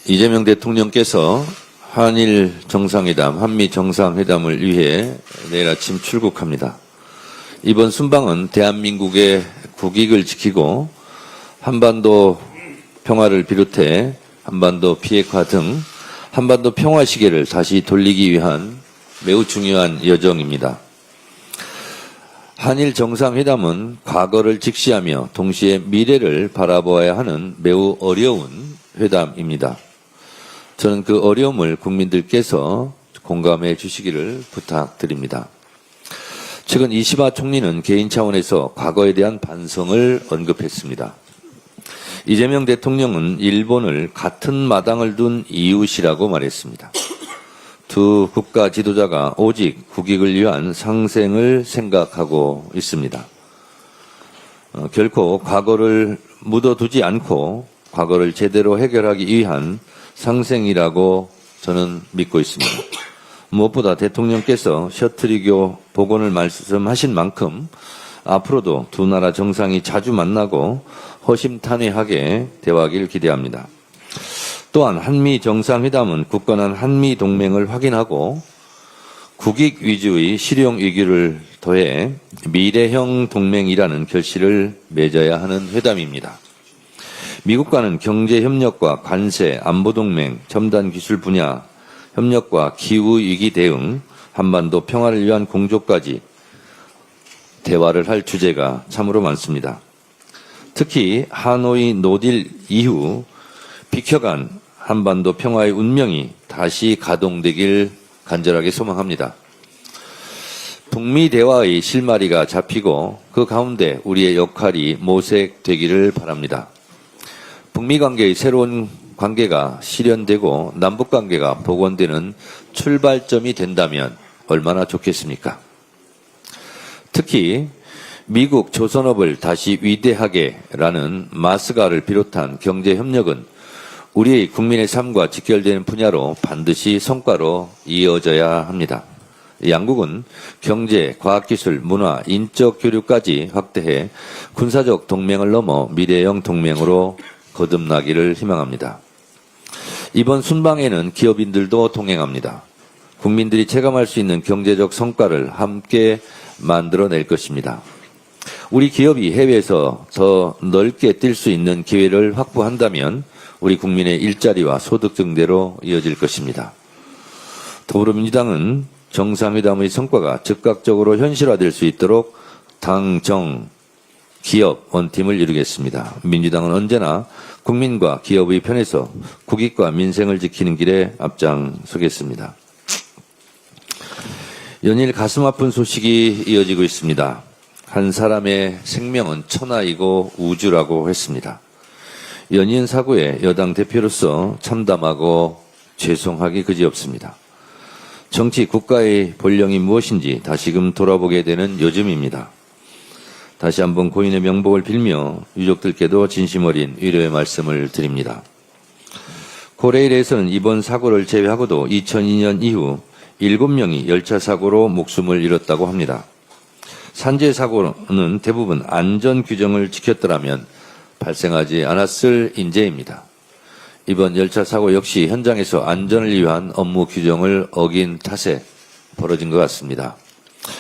이재명 대통령께서 한일 정상회담, 한미 정상회담을 위해 내일 아침 출국합니다. 이번 순방은 대한민국의 국익을 지키고 한반도 평화를 비롯해 한반도 비핵화 등 한반도 평화 시계를 다시 돌리기 위한 매우 중요한 여정입니다. 한일 정상회담은 과거를 직시하며 동시에 미래를 바라보아야 하는 매우 어려운 회담입니다. 저는 그 어려움을 국민들께서 공감해 주시기를 부탁드립니다. 최근 이시바 총리는 개인 차원에서 과거에 대한 반성을 언급했습니다. 이재명 대통령은 일본을 같은 마당을 둔 이웃이라고 말했습니다. 두 국가 지도자가 오직 국익을 위한 상생을 생각하고 있습니다. 결코 과거를 묻어두지 않고 과거를 제대로 해결하기 위한 상생이라고 저는 믿고 있습니다. 무엇보다 대통령께서 셔틀이교 복원을 말씀하신 만큼 앞으로도 두 나라 정상이 자주 만나고 허심탄회하게 대화하기를 기대합니다. 또한 한미 정상회담은 굳건한 한미 동맹을 확인하고 국익 위주의 실용 위기를 더해 미래형 동맹이라는 결실을 맺어야 하는 회담입니다. 미국과는 경제협력과 관세, 안보동맹, 첨단기술 분야, 협력과 기후위기 대응, 한반도 평화를 위한 공조까지 대화를 할 주제가 참으로 많습니다. 특히 하노이 노딜 이후 비켜간 한반도 평화의 운명이 다시 가동되길 간절하게 소망합니다. 북미 대화의 실마리가 잡히고 그 가운데 우리의 역할이 모색되기를 바랍니다. 북미 관계의 새로운 관계가 실현되고 남북 관계가 복원되는 출발점이 된다면 얼마나 좋겠습니까? 특히 미국 조선업을 다시 위대하게라는 마스가를 비롯한 경제협력은 우리 국민의 삶과 직결되는 분야로 반드시 성과로 이어져야 합니다. 양국은 경제, 과학기술, 문화, 인적 교류까지 확대해 군사적 동맹을 넘어 미래형 동맹으로 거듭나기를 희망합니다. 이번 순방에는 기업인들도 동행합니다. 국민들이 체감할 수 있는 경제적 성과를 함께 만들어낼 것입니다. 우리 기업이 해외에서 더 넓게 뛸 수 있는 기회를 확보한다면 우리 국민의 일자리와 소득 증대로 이어질 것입니다. 더불어민주당은 정상회담의 성과가 즉각적으로 현실화될 수 있도록 당, 정, 기업 원팀을 이루겠습니다. 민주당은 언제나 국민과 기업의 편에서 국익과 민생을 지키는 길에 앞장서겠습니다. 연일 가슴 아픈 소식이 이어지고 있습니다. 한 사람의 생명은 천하이고 우주라고 했습니다. 연이은 사고에 여당 대표로서 참담하고 죄송하기 그지없습니다. 정치 국가의 본령이 무엇인지 다시금 돌아보게 되는 요즘입니다. 다시 한번 고인의 명복을 빌며 유족들께도 진심 어린 위로의 말씀을 드립니다. 고레일에서는 이번 사고를 제외하고도 2002년 이후 7명이 열차 사고로 목숨을 잃었다고 합니다. 산재 사고는 대부분 안전 규정을 지켰더라면 발생하지 않았을 인재입니다. 이번 열차 사고 역시 현장에서 안전을 위한 업무 규정을 어긴 탓에 벌어진 것 같습니다.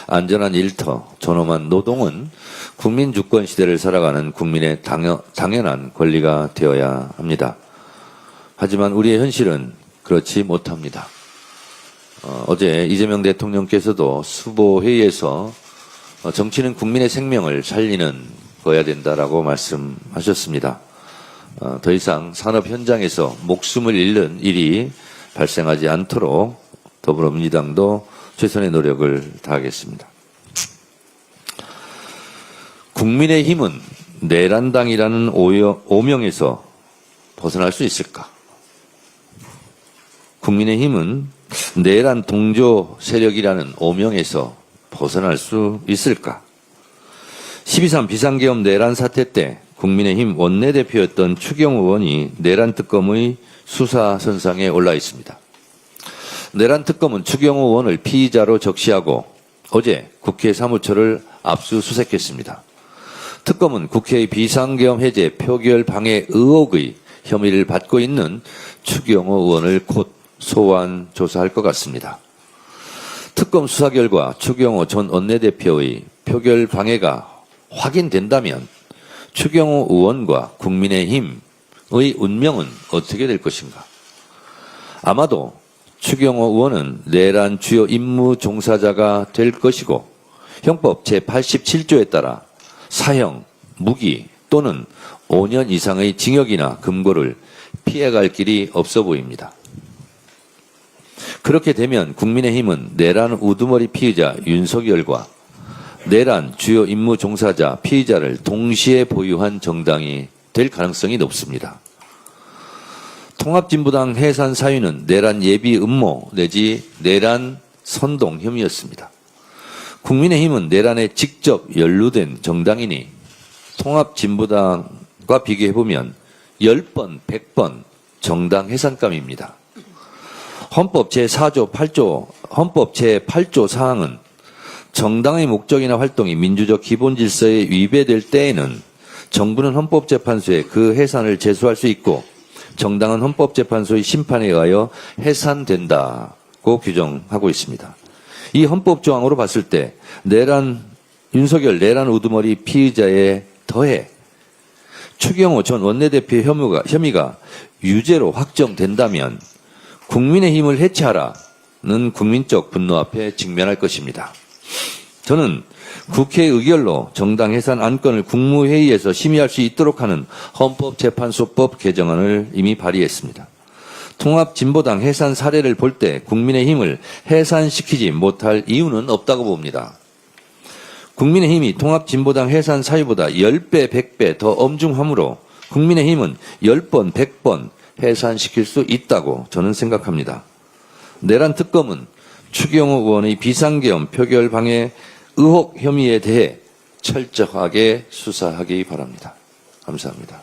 안전한 일터, 존엄한 노동은 국민 주권 시대를 살아가는 국민의 당연한 권리가 되어야 합니다. 하지만 우리의 현실은 그렇지 못합니다. 어제 이재명 대통령께서도 수보회의에서 정치는 국민의 생명을 살리는 거야 된다라고 말씀하셨습니다. 더 이상 산업 현장에서 목숨을 잃는 일이 발생하지 않도록 더불어민주당도 최선의 노력을 다하겠습니다. 국민의힘은 내란당이라는 오명에서 벗어날 수 있을까? 국민의힘은 내란 동조 세력이라는 오명에서 벗어날 수 있을까? 12.3 비상계엄 내란 사태 때 국민의힘 원내대표였던 추경호 의원이 내란 특검의 수사선상에 올라 있습니다. 내란 특검은 추경호 의원을 피의자로 적시하고 어제 국회 사무처를 압수수색했습니다. 특검은 국회의 비상계엄 해제 표결 방해 의혹의 혐의를 받고 있는 추경호 의원을 곧 소환 조사할 것 같습니다. 특검 수사 결과 추경호 전 원내대표의 표결 방해가 확인된다면 추경호 의원과 국민의힘의 운명은 어떻게 될 것인가? 아마도 추경호 의원은 내란 주요 임무 종사자가 될 것이고 형법 제87조에 따라 사형, 무기 또는 5년 이상의 징역이나 금고를 피해갈 길이 없어 보입니다. 그렇게 되면 국민의힘은 내란 우두머리 피의자 윤석열과 내란 주요 임무 종사자 피의자를 동시에 보유한 정당이 될 가능성이 높습니다. 통합진보당 해산 사유는 내란 예비 음모 내지 내란 선동 혐의였습니다. 국민의힘은 내란에 직접 연루된 정당이니 통합진보당과 비교해보면 10번, 100번 정당 해산감입니다. 헌법 제4조 8조, 헌법 제8조 사항은 정당의 목적이나 활동이 민주적 기본 질서에 위배될 때에는 정부는 헌법재판소에 그 해산을 제소할 수 있고 정당은 헌법재판소의 심판에 의하여 해산된다고 규정하고 있습니다. 이 헌법 조항으로 봤을 때 윤석열 내란 우두머리 피의자에 더해 추경호 전 원내대표 혐의가 유죄로 확정된다면 국민의힘을 해체하라는 국민적 분노 앞에 직면할 것입니다. 저는 국회 의결로 정당 해산 안건을 국무회의에서 심의할 수 있도록 하는 헌법재판소법 개정안을 이미 발의했습니다. 통합진보당 해산 사례를 볼 때 국민의힘을 해산시키지 못할 이유는 없다고 봅니다. 국민의힘이 통합진보당 해산 사유보다 10배, 100배 더 엄중하므로 국민의힘은 10번, 100번 해산시킬 수 있다고 저는 생각합니다. 내란 특검은 추경호 의원의 비상계엄 표결 방해 의혹 혐의에 대해 철저하게 수사하기 바랍니다. 감사합니다.